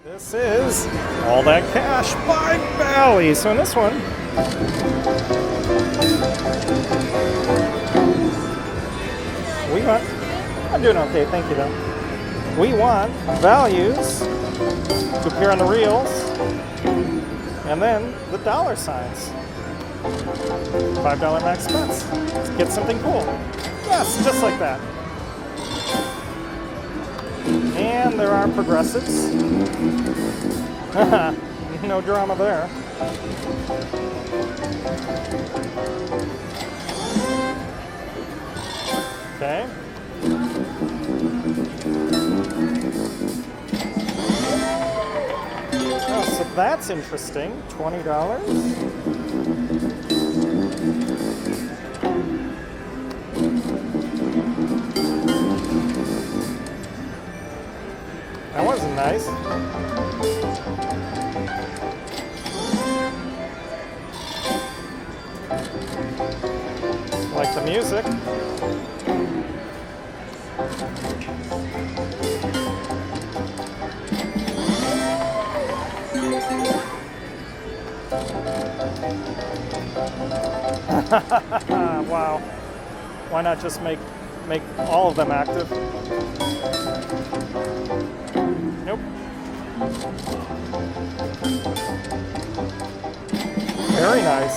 This is All That Cash by Bally. So in this one, we want, I'm doing okay, thank you though. We want values to appear on the reels, and then the dollar signs. $5 max bets. Let's get something cool. Yes, just like that. And there are progressives. No drama there. Okay. Oh, so that's interesting. $20. That wasn't nice. Like the music. Wow. Why not just make all of them active? Nope. Very nice.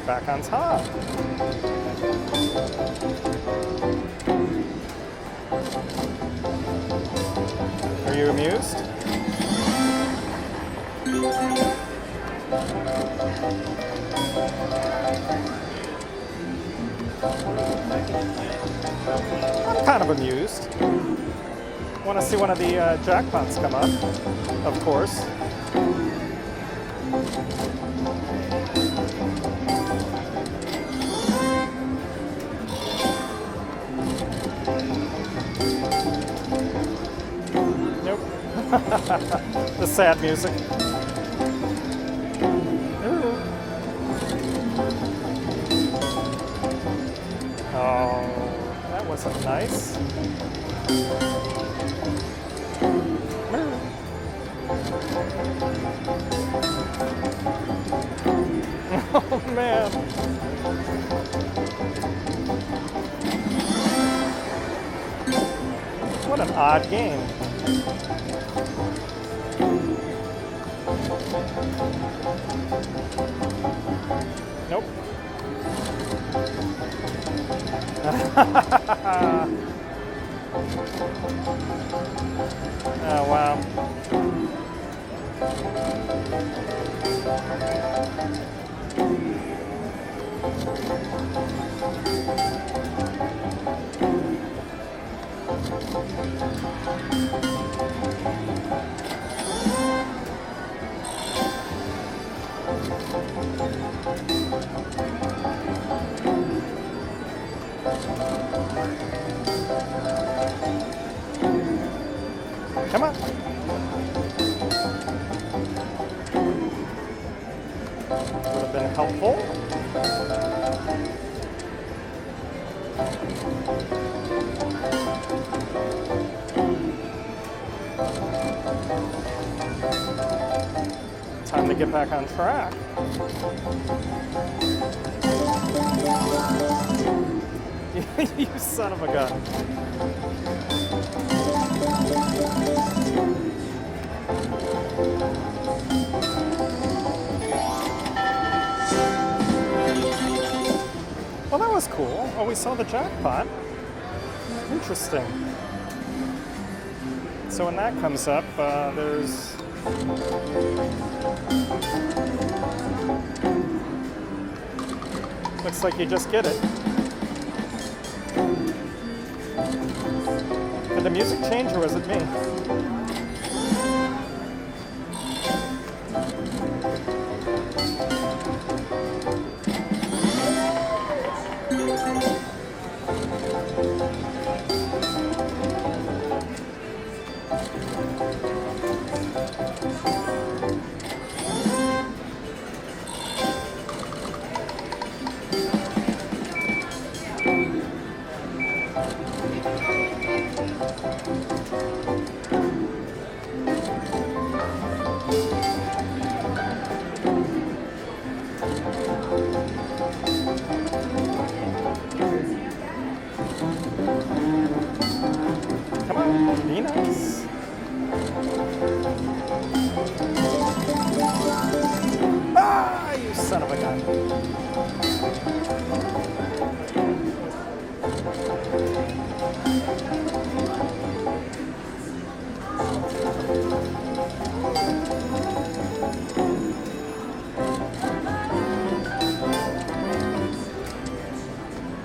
Back on top. Are you amused? I'm kind of amused. Want to see one of the jackpots come up, of course. Nope. The sad music. Ooh. Oh, that wasn't nice. Oh man. What an odd game. Nope. Oh wow. Come on. Would have been helpful. Time to get back on track. You son of a gun. Well, that was cool. Oh, we saw the jackpot. Interesting. So when that comes up, there's... Looks like you just get it. Did the music change or was it me?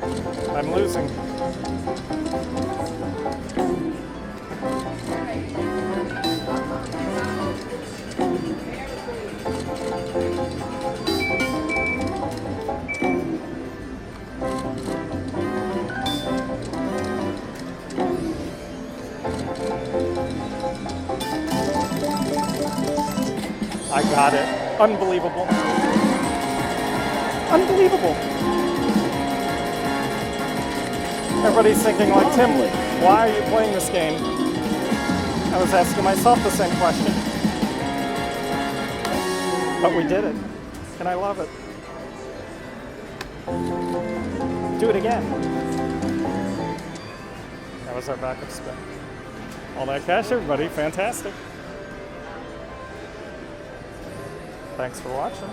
I'm losing. I got it. Unbelievable. Unbelievable. Everybody's thinking like Tim, why are you playing this game? I was asking myself the same question. But we did it, and I love it. Do it again. That was our backup spin. All that cash, everybody. Fantastic. Thanks for watching.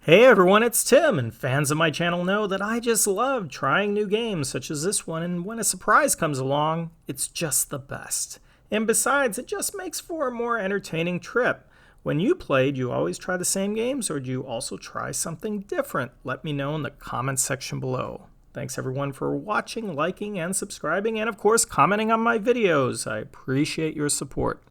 Hey everyone, it's Tim, and fans of my channel know that I just love trying new games such as this one, and when a surprise comes along, it's just the best. And besides, it just makes for a more entertaining trip. When you played, you always try the same games, or do you also try something different? Let me know in the comments section below. Thanks everyone for watching, liking, and subscribing, and of course commenting on my videos. I appreciate your support.